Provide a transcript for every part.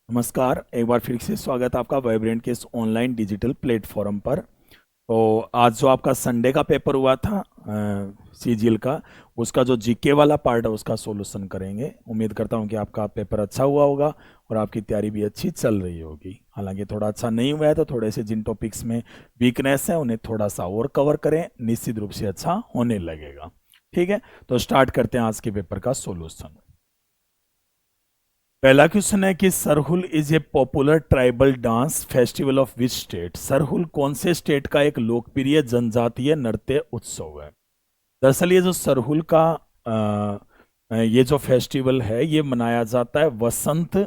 नमस्कार, एक बार फिर से स्वागत है आपका वाइब्रेंट के इस ऑनलाइन डिजिटल प्लेटफॉर्म पर। तो आज जो आपका संडे का पेपर हुआ था सीजीएल का, उसका जो जीके वाला पार्ट है उसका सॉल्यूशन करेंगे। उम्मीद करता हूँ कि आपका पेपर अच्छा हुआ होगा और आपकी तैयारी भी अच्छी चल रही होगी। हालांकि थोड़ा अच्छा नहीं हुआ है तो थोड़े से जिन टॉपिक्स में वीकनेस है उन्हें थोड़ा सा और कवर करें, निश्चित रूप से अच्छा होने लगेगा। ठीक है, तो स्टार्ट करते हैं आज के पेपर का सॉल्यूशन। पहला क्वेश्चन है कि Sarhul is a popular tribal dance festival of which state. Sarhul कौन से स्टेट का एक लोकप्रिय जनजातीय नृत्य उत्सव है। दरअसल ये जो सरहुल का ये जो फेस्टिवल है ये मनाया जाता है वसंत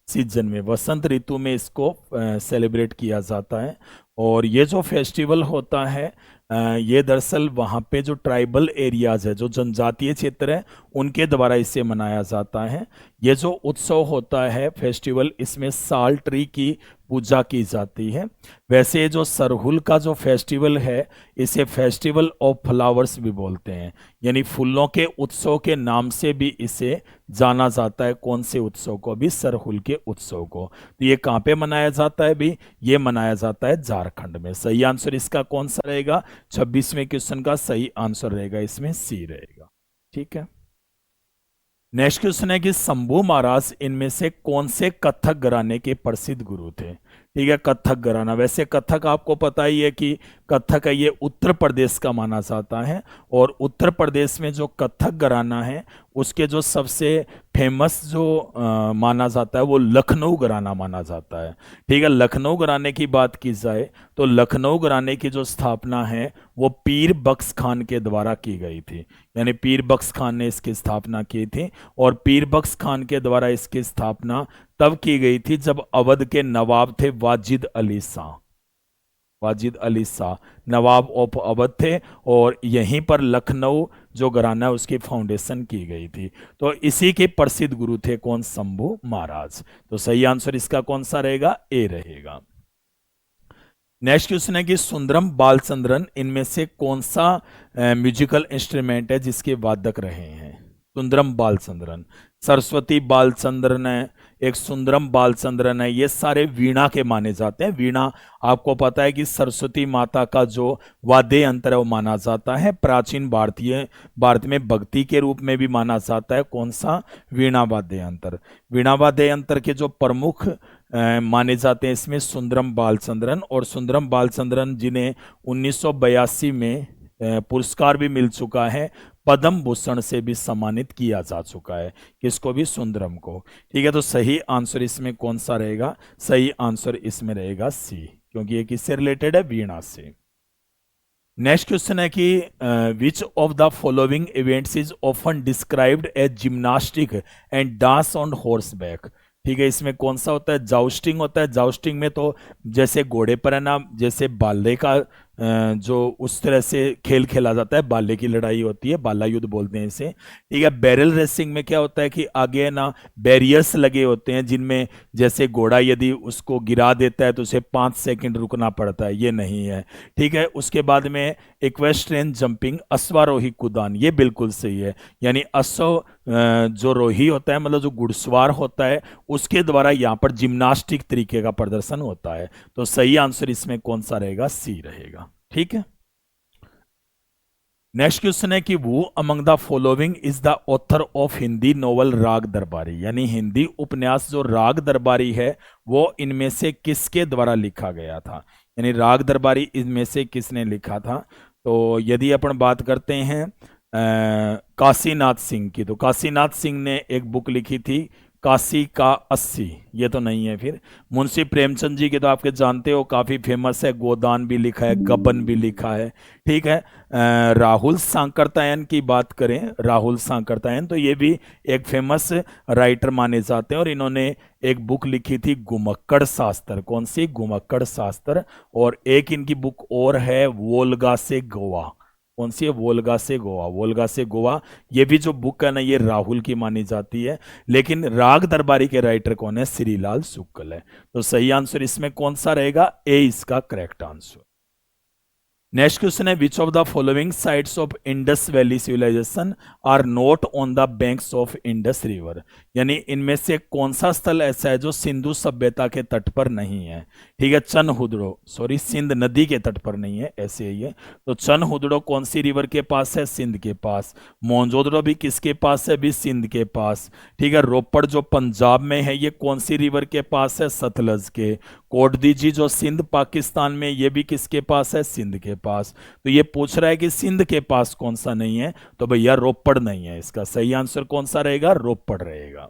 सीजन में, वसंत ऋतु में इसको सेलिब्रेट किया जाता है। और ये जो फेस्टिवल होता है ये दरअसल वहाँ पे जो ट्राइबल एरियाज है, जो जनजातीय क्षेत्र है, उनके द्वारा इसे मनाया जाता है। ये जो उत्सव होता है फेस्टिवल, इसमें साल ट्री की पूजा की जाती है। वैसे ये जो सरहुल का जो फेस्टिवल है इसे फेस्टिवल ऑफ फ्लावर्स भी बोलते हैं, यानी फूलों के उत्सव के नाम से भी इसे जाना जाता है। कौन से उत्सव को? भी सरहुल के उत्सव को। तो ये कहाँ पे मनाया जाता है? भी ये मनाया जाता है झारखंड में। सही आंसर इसका कौन सा रहेगा? 26वें क्वेश्चन का सही आंसर रहेगा इसमें सी रहेगा। ठीक है, नेक्स्ट क्वेश्चन है कि शंभू महाराज इनमें से कौन से कथक घराने के प्रसिद्ध गुरु थे। ठीक है, कथक घराना, वैसे कथक आपको पता ही है कि कथक है ये उत्तर प्रदेश का माना जाता है। और उत्तर प्रदेश में जो कथक घराना है उसके जो सबसे फेमस जो माना जाता है वो लखनऊ घराना माना जाता है। ठीक है, लखनऊ घराने की बात की जाए तो लखनऊ घराने की जो स्थापना है वो पीर बख्श खान के द्वारा की गई थी, यानी पीर बख्श खान ने इसकी स्थापना की थी। और पीर बख्श खान के द्वारा इसकी स्थापना तब की गई थी जब अवध के नवाब थे वाजिद अली शाह। वाजिद अली शाह नवाब ऑफ अवध थे और यहीं पर लखनऊ जो घराना है उसकी फाउंडेशन की गई थी। तो इसी के प्रसिद्ध गुरु थे कौन? शंभू महाराज। तो सही आंसर इसका कौन सा रहेगा? ए रहेगा। नेक्स्ट क्वेश्चन है कि सुंदरम बालचंद्रन इनमें से कौन सा म्यूजिकल इंस्ट्रूमेंट है जिसके वादक रहे हैं। सुंदरम बालचंद्रन, सरस्वती बालचंद्रन है, एक सुंदरम बालचंद्रन है, ये सारे वीणा के माने जाते हैं। वीणा आपको पता है कि सरस्वती माता का जो वाद्य यंत्र है वो माना जाता है। प्राचीन भारत में भक्ति के रूप में भी माना जाता है। कौन सा? वीणा वाद्य यंत्र। वीणा वाद्य यंत्र के जो प्रमुख माने जाते हैं इसमें सुंदरम बालचंद्रन। और सुंदरम बालचंद्रन जिन्हें 1982 में पुरस्कार भी मिल चुका है, पद्म भूषण से भी सम्मानित किया जा चुका है। किसको भी? सुंदरम को। ठीक है, तो सही आंसर इसमें कौन सा रहेगा? सही आंसर इसमें रहेगा सी, क्योंकि ये किससे रिलेटेड है? वीणा से। नेक्स्ट क्वेश्चन है कि which of the following events is often described as gymnastic and dance on horse back. ठीक है, इसमें कौन सा होता है? जाउस्टिंग होता है। जाउस्टिंग में तो जैसे घोड़े पर है ना, जैसे बाले का जो उस तरह से खेल खेला जाता है, बाले की लड़ाई होती है, बाला युद्ध बोलते हैं इसे। ठीक है, बैरल रेसिंग में क्या होता है कि आगे ना बैरियर्स लगे होते हैं जिनमें जैसे घोड़ा यदि उसको गिरा देता है तो उसे 5 सेकंड रुकना पड़ता है, ये नहीं है। ठीक है, उसके बाद में इक्वेस्ट्रियन जंपिंग, अश्वारोही कूदान, ये बिल्कुल सही है। यानी अश्व जो रोही होता है, मतलब जो घुड़सवार होता है, उसके द्वारा यहाँ पर जिम्नास्टिक तरीके का प्रदर्शन होता है। तो सही आंसर इसमें कौन सा रहेगा? सी रहेगा। ठीक है, नेक्स्ट क्वेश्चन है कि वो among the following is the author of Hindi novel राग दरबारी। यानी हिंदी उपन्यास जो राग दरबारी है वो इनमें से किसके द्वारा लिखा गया था। यानी राग दरबारी इनमें से किसने लिखा था? तो यदि अपन बात करते हैं काशीनाथ सिंह की, तो काशीनाथ सिंह ने एक बुक लिखी थी काशी का 80, ये तो नहीं है। फिर मुंशी प्रेमचंद जी के तो आपके जानते हो, काफी फेमस है, गोदान भी लिखा है, गबन भी लिखा है। ठीक है, राहुल सांकृत्यायन की बात करें, राहुल सांकृत्यायन, तो ये भी एक फेमस राइटर माने जाते हैं और इन्होंने एक बुक लिखी थी घुमक्कड़ शास्त्र। कौन सी? घुमक्कड़ शास्त्र। और एक इनकी बुक और है वोल्गा से गोवा। कौन सी है? वोल्गा से गोवा। वोल्गा से गोवा, ये भी जो बुक है ना ये राहुल की मानी जाती है। लेकिन राग दरबारी के राइटर कौन है? श्रीलाल शुक्ल है। तो सही आंसर इसमें कौन सा रहेगा? ए इसका करेक्ट आंसर। नेक्स्ट क्वेश्चन है which of the following sites of Indus Valley civilisation are not on the banks of Indus river, यानी इनमें से कौन सा स्थल ऐसा है जो सिंधु सभ्यता के तट पर नहीं है। ठीक है, चनहुदड़ो, सॉरी सिंध नदी के तट पर नहीं है, ऐसे ही है। तो चनहुदड़ो कौन सी रिवर के पास है, सिंध के पास। मोहनजोदड़ो भी किसके पास है, भी सिंध के पास। ठीक है, रोपड़ जो पंजाब में है ये कौन सी रिवर के पास है, सतलज के। कोटदीजी जो सिंध पाकिस्तान में, ये भी किसके पास है, सिंध के पास। तो ये पूछ रहा है कि सिंध के पास कौन सा नहीं है, तो भैया रोपड़ नहीं है, इसका सही आंसर कौन सा रहेगा, रोपड़ रहेगा।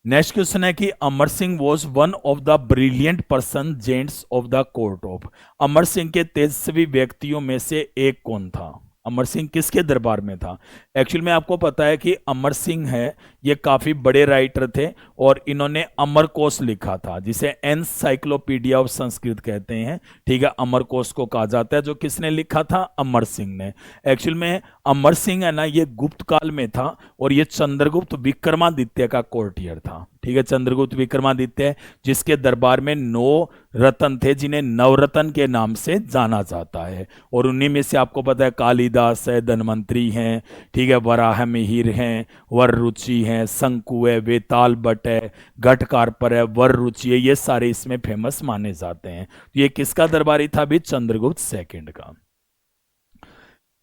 नेक्स्ट क्वेश्चन है कि Amar Singh was one of the brilliant personages of the court of, Amar Singh के तेजस्वी व्यक्तियों में से एक कौन था। अमर सिंह किसके दरबार में था। एक्चुअल में आपको पता है कि अमर सिंह है ये काफी बड़े राइटर थे और इन्होंने अमरकोश लिखा था, जिसे एनसाइक्लोपीडिया ऑफ संस्कृत कहते हैं। ठीक है, अमरकोश को कहा जाता है, जो किसने लिखा था, अमर सिंह ने। एक्चुअल में अमर सिंह है ना, ये गुप्त काल में था और ये चंद्रगुप्त विक्रमादित्य का कोर्टियर था। ठीक है, चंद्रगुप्त विक्रमादित्य जिसके दरबार में 9 रत्न थे, जिन्हें नवरत्न के नाम से जाना जाता है, और उन्हीं में से आपको पता है कालिदास है, धन्वंतरी हैं, ठीक है, वराह मिहिर हैं, वररुचि हैं, शंकु है, वेताल भट्ट है, घटकारपर है, वररुचि है, ये सारे इसमें फेमस माने जाते हैं। तो ये किसका दरबारी था भी, चंद्रगुप्त सेकंड का।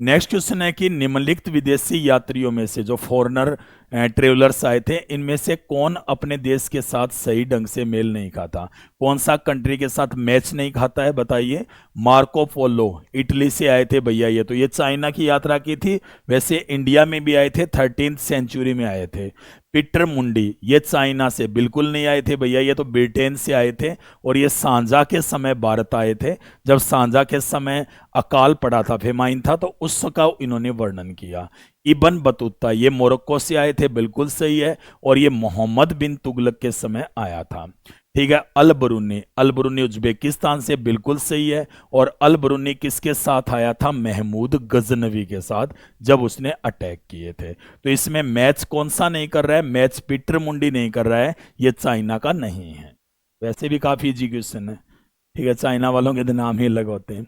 नेक्स्ट क्वेश्चन है कि निम्नलिखित विदेशी यात्रियों में से, जो फॉरेनर ट्रेवलर्स आए थे, इनमें से कौन अपने देश के साथ सही ढंग से मेल नहीं खाता, कौन सा कंट्री के साथ मैच नहीं खाता है, बताइए। मार्को पोलो इटली से आए थे भैया, ये तो ये चाइना की यात्रा की थी, वैसे इंडिया में भी आए थे, 13वीं सेंचुरी में आए थे। पीटर मुंडी ये चाइना से बिल्कुल नहीं आए थे भैया, ये तो ब्रिटेन से आए थे, और ये सांझा के समय भारत आए थे, जब सांझा के समय अकाल पड़ा था, फेमाइन था, तो उसका इन्होंने वर्णन किया। इबन बतूता ये मोरक्को से आए थे, बिल्कुल सही है, और ये मोहम्मद बिन तुगलक के समय आया था। ठीक है, अल बरूनी उज्बेकिस्तान से, बिल्कुल सही है, और अल बरूनी किसके साथ आया था, महमूद गजनवी के साथ, जब उसने अटैक किए थे। तो इसमें मैच कौन सा नहीं कर रहा है, मैच पीटर मुंडी नहीं कर रहा है, ये चाइना का नहीं है। वैसे भी काफी इजी क्वेश्चन है। ठीक है, चाइना वालों के नाम ही अलग होते हैं।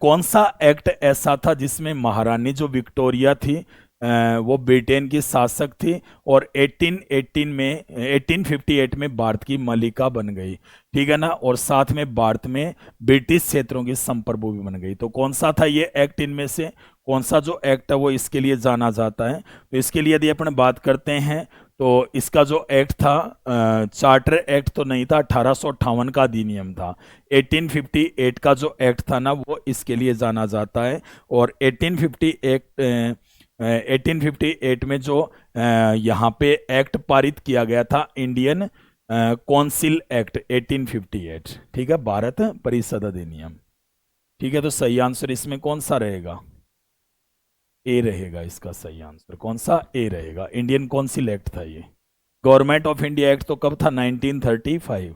कौन सा एक्ट ऐसा था जिसमें महारानी जो विक्टोरिया थी वो ब्रिटेन की शासक थी और 1858 में भारत की मलिका बन गई। ठीक है ना, और साथ में भारत में ब्रिटिश क्षेत्रों की संप्रभु भी बन गई। तो कौन सा था ये एक्ट, इनमें से कौन सा जो एक्ट है वो इसके लिए जाना जाता है। तो इसके लिए यदि अपन बात करते हैं तो इसका जो एक्ट था, चार्टर एक्ट तो नहीं था, 1858 का अधिनियम था। 1858 का जो एक्ट था ना, वो इसके लिए जाना जाता है। और 1858 में जो यहाँ पे एक्ट पारित किया गया था, इंडियन कौंसिल एक्ट 1858। ठीक है, भारत परिषद अधिनियम। ठीक है, तो सही आंसर इसमें कौन सा रहेगा, ए रहेगा इसका सही आंसर। कौन सा, ए रहेगा। इंडियन कौंसिल एक्ट था ये। गवर्नमेंट ऑफ इंडिया एक्ट तो कब था, 1935।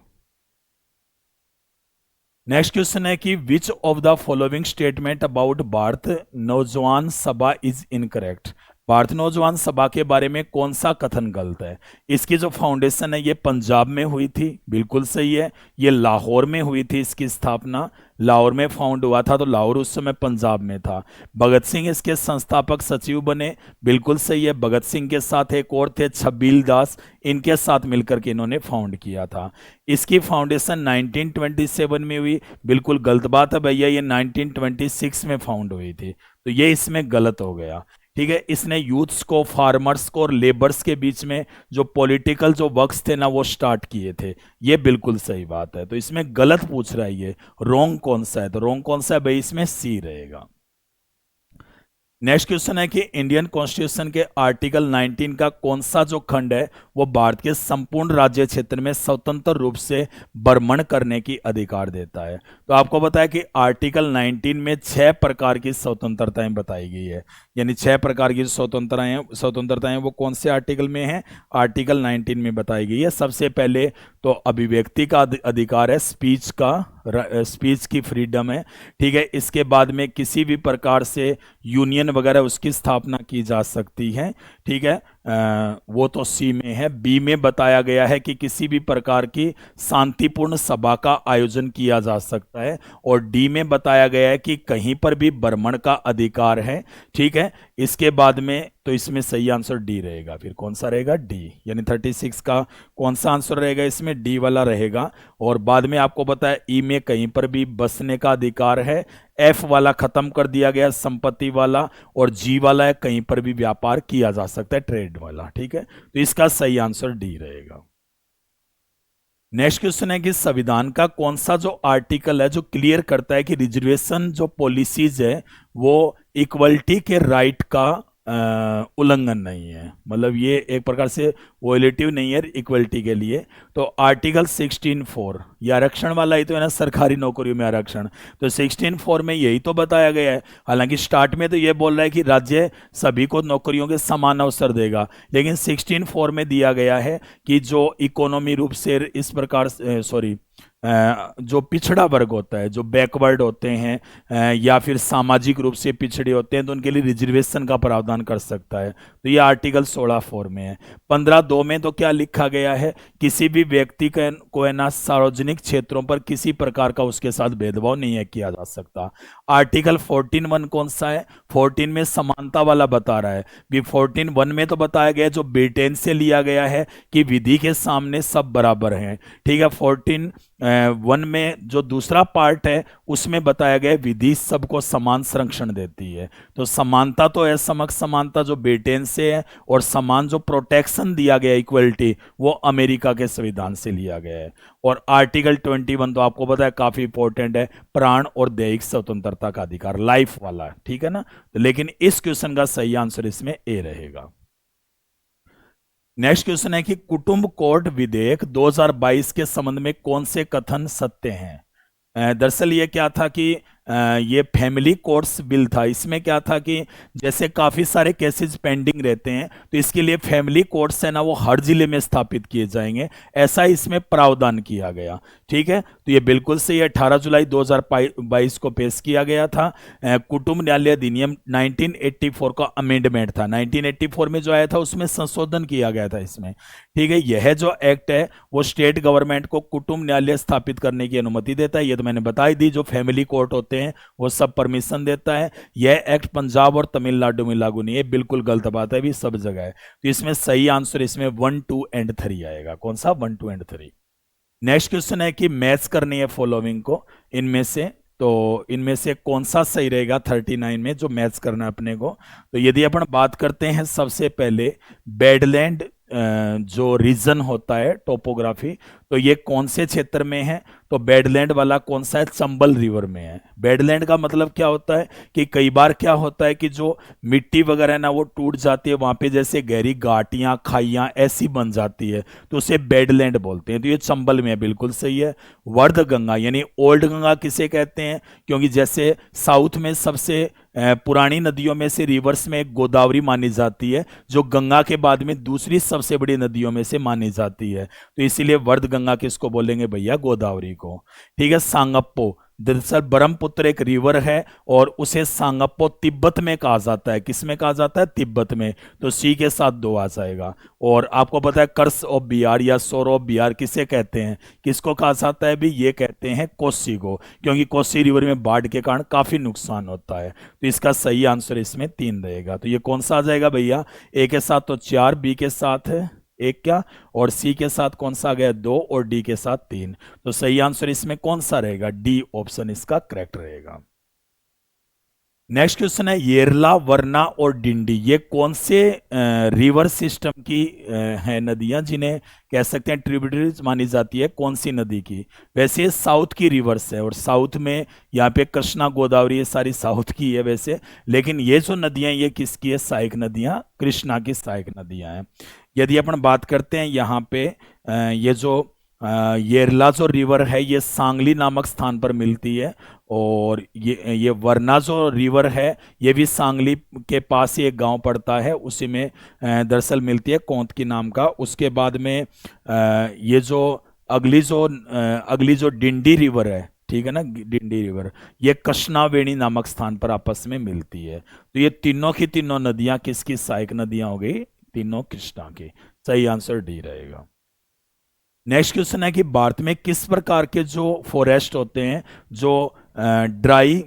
नेक्स्ट क्वेश्चन है कि which of the following statement about Bharat नौजवान सभा इज इनकरेक्ट। भारत नौजवान सभा के बारे में कौन सा कथन गलत है। इसकी जो फाउंडेशन है ये पंजाब में हुई थी, बिल्कुल सही है। ये लाहौर में हुई थी, इसकी स्थापना लाहौर में फाउंड हुआ था, तो लाहौर उस समय पंजाब में था। भगत सिंह इसके संस्थापक सचिव बने, बिल्कुल सही है। भगत सिंह के साथ एक और थे छबील दास, इनके साथ मिलकर के इन्होंने फाउंड किया था। इसकी फाउंडेशन 1927 में हुई, बिल्कुल गलत बात है भैया, ये 1926 में फाउंड हुई थी, तो ये इसमें गलत हो गया। ठीक है, इसने यूथ्स को, फार्मर्स को और लेबर्स के बीच में जो पॉलिटिकल जो वर्क्स थे ना, वो स्टार्ट किए थे, ये बिल्कुल सही बात है। तो इसमें गलत पूछ रहा है ये, रॉन्ग कौन सा है, तो रॉन्ग कौन सा है भाई, इसमें सी रहेगा। नेक्स्ट क्वेश्चन है कि इंडियन कॉन्स्टिट्यूशन के आर्टिकल 19 का कौन सा जो खंड है वो भारत के संपूर्ण राज्य क्षेत्र में स्वतंत्र रूप से भ्रमण करने की अधिकार देता है। तो आपको पता है कि आर्टिकल 19 में 6 प्रकार की स्वतंत्रताएं बताई गई है, यानी 6 प्रकार की स्वतंत्रताएं वो कौन से आर्टिकल में है, आर्टिकल 19 में बताई गई है। सबसे पहले तो अभिव्यक्ति का अधिकार है, स्पीच की फ्रीडम है। ठीक है, इसके बाद में किसी भी प्रकार से यूनियन वगैरह उसकी स्थापना की जा सकती है। ठीक है, वो तो सी में है। बी में बताया गया है कि किसी भी प्रकार की शांतिपूर्ण सभा का आयोजन किया जा सकता है। और डी में बताया गया है कि कहीं पर भी भ्रमण का अधिकार है। ठीक है, इसके बाद में तो इसमें सही आंसर डी रहेगा। फिर कौन सा रहेगा? डी। यानी 36 का कौन सा आंसर रहेगा? इसमें डी वाला रहेगा। और बाद में आपको पता है ई में कहीं पर भी बसने का अधिकार है। एफ वाला खत्म कर दिया गया, संपत्ति वाला। और जी वाला है कहीं पर भी व्यापार किया जा सकता है, ट्रेड वाला। ठीक है, तो इसका सही आंसर डी रहेगा। नेक्स्ट क्वेश्चन है कि संविधान का कौन सा जो आर्टिकल है जो क्लियर करता है कि रिजर्वेशन जो पॉलिसीज है वो इक्वलिटी के राइट का उल्लंघन नहीं है, मतलब ये एक प्रकार से वोलेटिव नहीं है इक्वलिटी के लिए। तो आर्टिकल 16(4) ये आरक्षण वाला ही तो है ना, सरकारी नौकरियों में आरक्षण। तो 16(4) में यही तो बताया गया है। हालांकि स्टार्ट में तो ये बोल रहा है कि राज्य सभी को नौकरियों के समान अवसर देगा, लेकिन 16(4) में दिया गया है कि जो इकोनॉमी रूप से इस प्रकार सॉरी जो पिछड़ा वर्ग होता है, जो बैकवर्ड होते हैं या फिर सामाजिक रूप से पिछड़े होते हैं, तो उनके लिए रिजर्वेशन का प्रावधान कर सकता है। तो ये आर्टिकल 16(4) में है। 15(2) में तो क्या लिखा गया है? किसी भी व्यक्ति को है ना सार्वजनिक क्षेत्रों पर किसी प्रकार का उसके साथ भेदभाव नहीं है किया जा सकता। आर्टिकल 14(1) कौन सा है? 14 में समानता वाला बता रहा है। भी 14(1) में तो बताया गया जो ब्रिटेन से लिया गया है कि विधि के सामने सब बराबर हैं। ठीक है, 14(1) में जो दूसरा पार्ट है उसमें बताया गया विधि सबको समान संरक्षण देती है। तो समानता तो है, समक्ष समानता जो ब्रिटेन से है, और समान जो प्रोटेक्शन दिया गया इक्वलिटी वो अमेरिका के संविधान से लिया गया है। और आर्टिकल 21 तो आपको पता है काफी इंपॉर्टेंट है, प्राण और दैहिक स्वतंत्रता का अधिकार, लाइफ वाला। ठीक है ना, लेकिन इस क्वेश्चन का सही आंसर इसमें ए रहेगा। नेक्स्ट क्वेश्चन है कि कुटुंब कोड विधेयक 2022 के संबंध में कौन से कथन सत्य हैं? दरअसल ये क्या था कि ये फैमिली कोर्ट्स बिल था। इसमें क्या था कि जैसे काफ़ी सारे केसेस पेंडिंग रहते हैं, तो इसके लिए फैमिली कोर्ट्स है ना वो हर जिले में स्थापित किए जाएंगे, ऐसा इसमें प्रावधान किया गया। ठीक है, तो ये बिल्कुल सही है। 18 जुलाई 2022 को पेश किया गया था। कुटुंब न्यायालय अधिनियम 1984 का अमेंडमेंट था। 1984 में जो आया था उसमें संशोधन किया गया था इसमें। ठीक है, यह जो एक्ट है वो स्टेट गवर्नमेंट को कुटुंब न्यायालय स्थापित करने की अनुमति देता है। ये तो मैंने बताई दी, जो फैमिली कोर्ट होते हैं वो सब परमिशन देता है। यह एक्ट पंजाब और तमिलनाडु में लागू नहीं है, बिल्कुल गलत बात है, भी सब जगह है। तो इसमें सही आंसर इसमें 1, 2 एंड 3 आएगा। कौन सा? 1, 2 एंड 3। नेक्स्ट क्वेश्चन है कि मैच करनी है फॉलोइंग को, इनमें से तो इनमें से कौन सा सही रहेगा 39 में जो मैच करना है अपने को? तो यदि अपन बात करते हैं सबसे पहले बेडलैंड जो रीजन होता है टोपोग्राफी, तो ये कौन से क्षेत्र में है? तो बेडलैंड वाला कौन सा है? चंबल रिवर में है। बेडलैंड का मतलब क्या होता है कि कई बार क्या होता है कि जो मिट्टी वगैरह है ना वो टूट जाती है, वहां पे जैसे गहरी घाटियां खाइयां ऐसी बन जाती है, तो उसे बेडलैंड बोलते हैं। तो ये चंबल में है, बिल्कुल सही है। वर्ध गंगा यानी ओल्ड गंगा किसे कहते हैं? क्योंकि जैसे साउथ में सबसे पुरानी नदियों में से रिवर्स में एक गोदावरी मानी जाती है, जो गंगा के बाद में दूसरी सबसे बड़ी नदियों में से मानी जाती है। तो इसीलिए वर्ध गंगा किसको बोलेंगे भैया? गोदावरी को। ठीक है, सांगप्पो दरअसल ब्रह्मपुत्र एक रिवर है और उसे सांगप्पो तिब्बत में कहा जाता है। किस में कहा जाता है? तिब्बत में। तो सी के साथ 2 आ जाएगा। और आपको पता है कर्स ऑफ बिहार या सोर ऑफ बिहार किसे कहते हैं? किसको कहा जाता है भी? ये कहते हैं कोसी को, क्योंकि कोसी रिवर में बाढ़ के कारण काफी नुकसान होता है। तो इसका सही आंसर इसमें 3 रहेगा। तो ये कौन सा आ जाएगा भैया? ए के साथ तो 4, बी के साथ है 1 क्या, और सी के साथ कौन सा आ गया? 2, और डी के साथ 3। तो सही आंसर इसमें कौन सा रहेगा? डी ऑप्शन इसका करेक्ट रहेगा। नेक्स्ट क्वेश्चन है येरला, वरना और डिंडी ये कौन से रिवर सिस्टम की है नदियां जिन्हें कह सकते हैं ट्रिब्यूटरीज मानी जाती है? कौन सी नदी की? वैसे साउथ की रिवर्स है, और साउथ में यहाँ पे कृष्णा गोदावरी ये सारी साउथ की है वैसे, लेकिन ये जो नदियां ये किसकी है? सहायक नदियां, कृष्णा की सहायक नदियां हैं। यदि अपन बात करते हैं यहाँ पे ये जो येरला जो रिवर है ये सांगली नामक स्थान पर मिलती है, और ये वरना जो रिवर है ये भी सांगली के पास ही एक गांव पड़ता है, उसी में दरअसल मिलती है कौंत की नाम का। उसके बाद में ये जो अगली जो डिंडी रिवर है, ठीक है ना, डिंडी रिवर, ये कृष्णावेणी नामक स्थान पर आपस में मिलती है। तो ये तीनों की तीनों नदियां किसकी सहायक नदियां हो गई? तीनों कृष्णा की। सही आंसर डी रहेगा। नेक्स्ट क्वेश्चन है कि भारत में किस प्रकार के जो फॉरेस्ट होते हैं जो ड्राई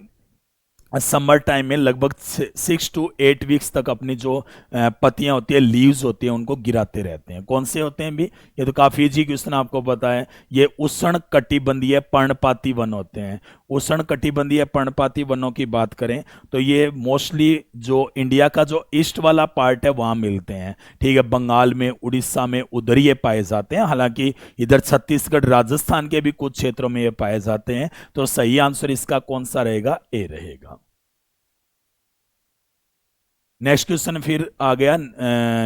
समर टाइम में लगभग 6 to 8 वीक्स तक अपनी जो पत्तियां होती है, लीव्स होती है, उनको गिराते रहते हैं। कौन से होते हैं भी? ये तो काफी इजी क्वेश्चन आपको पता है। ये उष्ण कटिबंधीय पर्णपाती वन होते हैं। उष्ण कटिबंधीय पर्णपाती वनों की बात करें तो ये मोस्टली जो इंडिया का जो ईस्ट वाला पार्ट है वहां मिलते हैं। ठीक है, बंगाल में, उड़ीसा में उधर ये पाए जाते हैं। हालांकि इधर छत्तीसगढ़, राजस्थान के भी कुछ क्षेत्रों में ये पाए जाते हैं। तो सही आंसर इसका कौन सा रहेगा? ए रहेगा। नेक्स्ट क्वेश्चन फिर आ गया,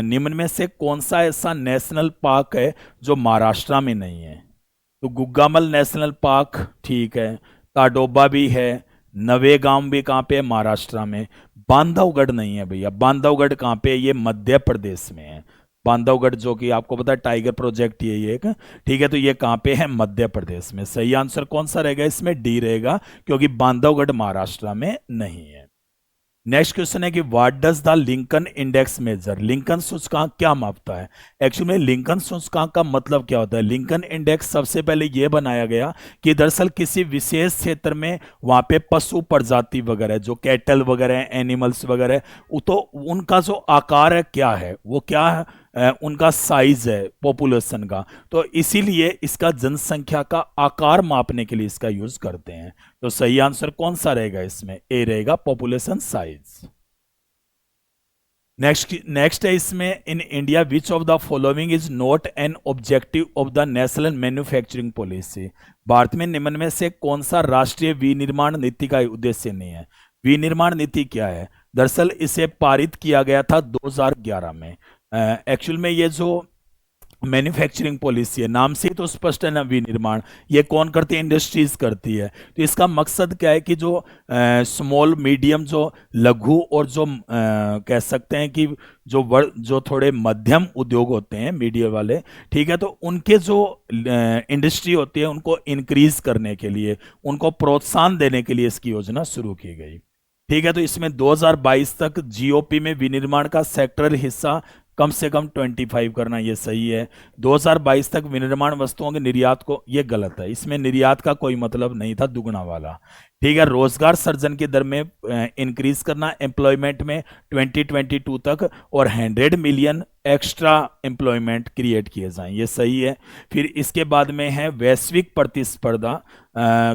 निम्न में से कौन सा ऐसा नेशनल पार्क है जो महाराष्ट्र में नहीं है? तो गुग्गामल नेशनल पार्क ठीक है, ताडोबा भी है, नवेगांव भी कहाँ पे है? महाराष्ट्र में। बांधवगढ़ नहीं है भैया। बांधवगढ़ कहाँ पे है? ये मध्य प्रदेश में है। बांधवगढ़ जो कि आपको पता है टाइगर प्रोजेक्ट ये एक, ठीक है, तो ये कहाँ पे है? मध्य प्रदेश में। सही आंसर कौन सा रहेगा इसमें? डी रहेगा, क्योंकि बांधवगढ़ महाराष्ट्र में नहीं है। नेक्स्ट क्वेश्चन है कि what does the Lincoln index major? Lincoln सूचकांक क्या मापता है? एक्चुअली में लिंकन सूचकांक का मतलब क्या होता है? लिंकन इंडेक्स सबसे पहले यह बनाया गया कि दरअसल किसी विशेष क्षेत्र में वहां पे पशु प्रजाति वगैरह, जो कैटल वगैरह, एनिमल्स वगैरह, तो उनका जो आकार है क्या है, वो क्या है, उनका साइज है पॉपुलेशन का। तो इसीलिए इसका जनसंख्या का आकार मापने के लिए इसका यूज करते हैं। तो सही आंसर कौन सा रहेगा इसमें? ए रहेगा, पॉपुलेशन साइज। नेक्स्ट है इसमें, in India which of the following is not an objective of the national manufacturing policy? Bharat में निम्न में से कौन सा राष्ट्रीय विनिर्माण नीति का उद्देश्य नहीं है? विनिर्माण नीति क्या है? दरअसल इसे पारित किया गया था 2011 में। एक्चुअल में ये जो मैन्युफैक्चरिंग पॉलिसी है, नाम से ही तो स्पष्ट है ना, विनिर्माण। ये कौन करती है? इंडस्ट्रीज करती है। तो इसका मकसद क्या है कि जो स्मॉल मीडियम, जो लघु और जो कह सकते हैं कि जो थोड़े मध्यम उद्योग होते हैं, मीडिया वाले, ठीक है, तो उनके जो इंडस्ट्री होती है उनको इंक्रीज करने के लिए, उनको प्रोत्साहन देने के लिए इसकी योजना शुरू की गई। ठीक है, तो इसमें 2022 तक जीओपी में विनिर्माण का सेक्टर हिस्सा कम से कम 25 करना, ये सही है। 2022 तक विनिर्माण वस्तुओं के निर्यात को, ये गलत है, इसमें निर्यात का कोई मतलब नहीं था, दुगना वाला। ठीक है, रोजगार सर्जन की दर में इंक्रीज करना एम्प्लॉयमेंट में 2022 तक, और 100 मिलियन एक्स्ट्रा एम्प्लॉयमेंट क्रिएट किए जाएं, ये सही है। फिर इसके बाद में है वैश्विक प्रतिस्पर्धा,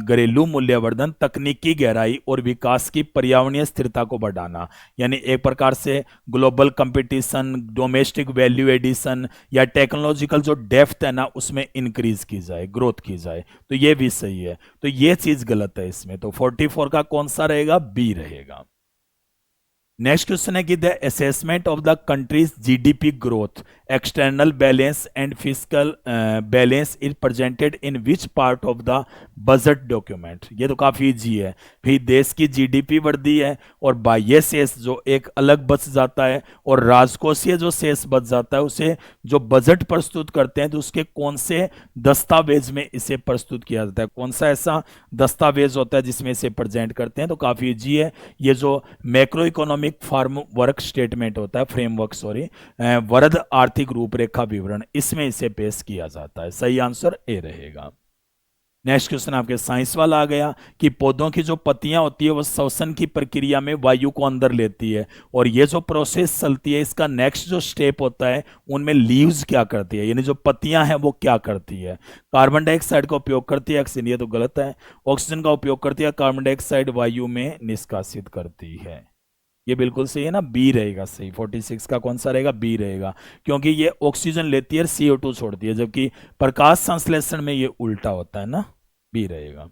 घरेलू मूल्यवर्धन, तकनीकी गहराई और विकास की पर्यावरणीय स्थिरता को बढ़ाना, यानी एक प्रकार से global competition, domestic value addition या टेक्नोलॉजिकल जो डेप्थ है ना, उसमें इंक्रीज की जाए, ग्रोथ की जाए, तो ये भी सही है। तो ये चीज गलत है इसमें, तो 44 का कौन सा रहेगा? बी रहेगा। नेक्स्ट क्वेश्चन है कि the assessment of the countries GDP growth, external balance and physical balance is presented in which part of the budget document? ये तो काफी इजी है। फिर देश की जीडीपी बढ़ती है और बाह्य शेष जो एक अलग बच जाता है, और राजकोषीय जो शेष बच जाता है उसे जो बजट प्रस्तुत करते हैं तो उसके कौन से दस्तावेज में इसे प्रस्तुत किया जाता है? कौन सा ऐसा दस्तावेज होता है जिसमें इसे प्रेजेंट करते हैं? तो काफी इजी है, ये जो macro economic framework statement होता है, फ्रेमवर्क सॉरी, वृहद आर्थिक रूपरेखा विवरण, इसमें इसे पेश किया जाता है। सही आंसर ए रहेगा। नेक्स्ट क्वेश्चन आपके साइंस वाला आ गया कि पौधों की जो पत्तियां होती है वो श्वसन की प्रक्रिया में वायु को अंदर लेती है, और ये जो प्रोसेस चलती है इसका नेक्स्ट जो स्टेप होता है उनमें लीव्स क्या करती है, यानी जो पत्तियां हैं वो क्या करती है? कार्बन डाइऑक्साइड का उपयोग करती है ऑक्सीजन, ये तो गलत है। ऑक्सीजन का उपयोग करती है, कार्बन डाइऑक्साइड वायु में निष्कासित करती है, ये बिल्कुल सही है ना, बी रहेगा सही। 46 का कौन सा रहेगा? बी रहेगा, क्योंकि ये ऑक्सीजन लेती है, CO2 छोड़ती है, जबकि प्रकाश संश्लेषण में ये उल्टा होता है ना, बी रहेगा।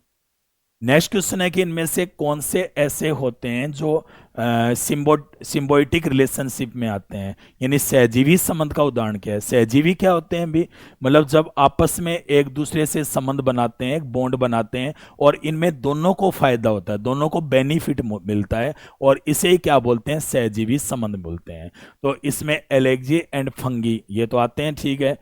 नेक्स्ट क्वेश्चन है कि इनमें से कौन से ऐसे होते हैं जो सिम्बोइटिक रिलेशनशिप में आते हैं, यानी सहजीवी संबंध का उदाहरण क्या है? सहजीवी क्या होते हैं भी? मतलब जब आपस में एक दूसरे से संबंध बनाते हैं, एक बॉन्ड बनाते हैं, और इनमें दोनों को फायदा होता है, दोनों को बेनिफिट मिलता है, और इसे ही क्या बोलते हैं? सहजीवी संबंध बोलते हैं। तो इसमें एलर्जी एंड फंगी ये तो आते हैं, ठीक है,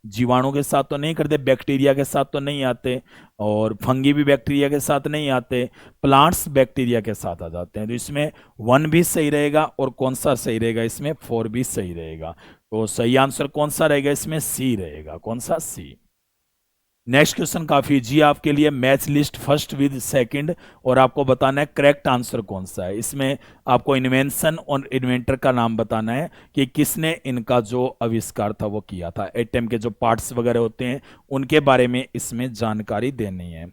जीवाणु के साथ तो नहीं करते, बैक्टीरिया के साथ तो नहीं आते, और फंगी भी बैक्टीरिया के साथ नहीं आते, प्लांट्स बैक्टीरिया के साथ आ जाते हैं। तो इसमें 1 भी सही रहेगा और कौन सा सही रहेगा, इसमें 4 भी सही रहेगा। तो सही आंसर कौन सा रहेगा, इसमें सी रहेगा। कौन सा, सी। नेक्स्ट क्वेश्चन काफी इजी आपके लिए, match list first with second, और आपको बताना है करेक्ट आंसर कौन सा है। इसमें आपको इन्वेंशन और इन्वेंटर का नाम बताना है कि किसने इनका जो आविष्कार था वो किया था। एटम के जो पार्ट्स वगैरह होते हैं उनके बारे में इसमें जानकारी देनी है।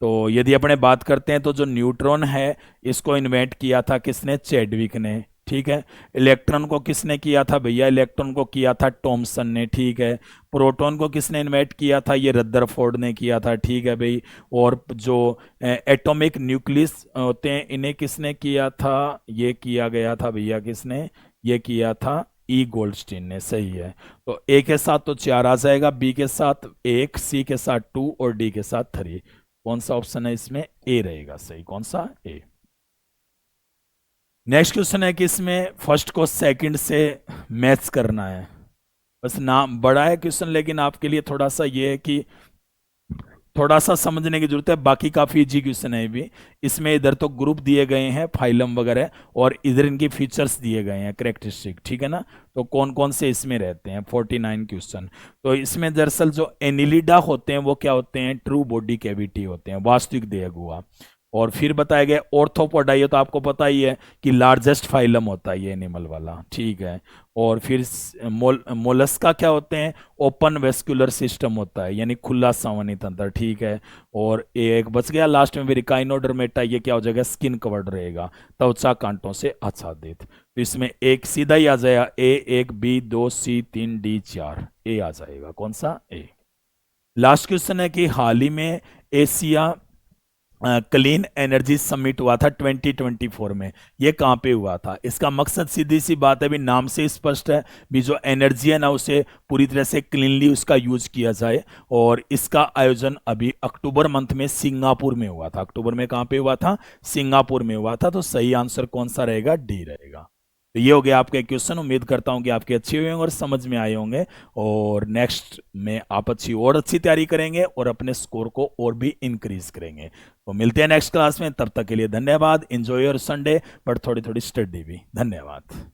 तो यदि अपने बात करते हैं तो जो न्यूट्रॉन है इसको इन्वेंट किया था किसने, चैडविक ने। ठीक है। इलेक्ट्रॉन को किसने किया था भैया, इलेक्ट्रॉन को किया था टॉमसन ने। ठीक है। प्रोटॉन को किसने इन्वेंट किया था, ये रदरफोर्ड ने किया था। ठीक है भाई। और जो एटॉमिक न्यूक्लियस होते हैं इन्हें किसने किया था, ये किया गया था भैया किसने, ये किया था ई गोल्डस्टीन ने। सही है। तो ए के साथ तो 4 आ जाएगा, बी के साथ 1, सी के साथ 2 और डी के साथ 3। कौन सा ऑप्शन है इसमें, ए रहेगा सही। कौन सा, ए। नेक्स्ट क्वेश्चन है कि इसमें फर्स्ट को सेकंड से मैच करना है। बस नाम बड़ा है क्वेश्चन, लेकिन आपके लिए थोड़ा सा ये है कि थोड़ा सा समझने की जरूरत है। बाकी काफी इजी क्वेश्चन है भी। इसमें इधर तो ग्रुप दिए गए हैं फाइलम वगैरह, और इधर इनकी फीचर्स दिए गए हैं, करेक्टरिस्टिक। ठीक है ना। तो कौन कौन से इसमें रहते हैं, 49 क्वेश्चन। तो इसमें दरअसल जो एनिलिडा होते हैं वो क्या होते हैं, ट्रू बॉडी कैविटी होते हैं, वास्तविक देह गुहा। और फिर बताया गया ऑर्थोपोडा, ये तो आपको पता ही है कि लार्जेस्ट फाइलम होता है ये एनिमल वाला। ठीक है। और फिर मोलस्का क्या होते हैं, ओपन वेस्कुलर सिस्टम होता है, यानी खुला संवहनी तंत्र। ठीक है। और एक बच गया लास्ट में, रिकाइनोडर्मेटा, ये क्या हो जाएगा, स्किन कवर्ड रहेगा, त्वचा कांटों से आच्छादित। तो इसमें एक सीधा ही आ जाएगा, ए 1, बी 2, सी 3, डी 4, ए आ जाएगा। कौन सा, ए। लास्ट क्वेश्चन है कि हाल ही में एशिया क्लीन एनर्जी समिट हुआ था 2024 में, ये कहाँ पे हुआ था। इसका मकसद सीधी सी बात है, भी नाम से स्पष्ट है, भी जो एनर्जी है ना उसे पूरी तरह से क्लीनली उसका यूज किया जाए। और इसका आयोजन अभी अक्टूबर मंथ में सिंगापुर में हुआ था। अक्टूबर में कहाँ पे हुआ था, सिंगापुर में हुआ था। तो सही आंसर कौन सा रहेगा, डी रहेगा। तो ये हो गया आपके क्वेश्चन। उम्मीद करता हूं कि आपके अच्छे हुए होंगे और समझ में आए होंगे, और नेक्स्ट में आप अच्छी तैयारी करेंगे और अपने स्कोर को और भी इंक्रीज करेंगे। तो मिलते हैं नेक्स्ट क्लास में, तब तक के लिए धन्यवाद। एंजॉय योर संडे, बट थोड़ी थोड़ी स्टडी भी। धन्यवाद।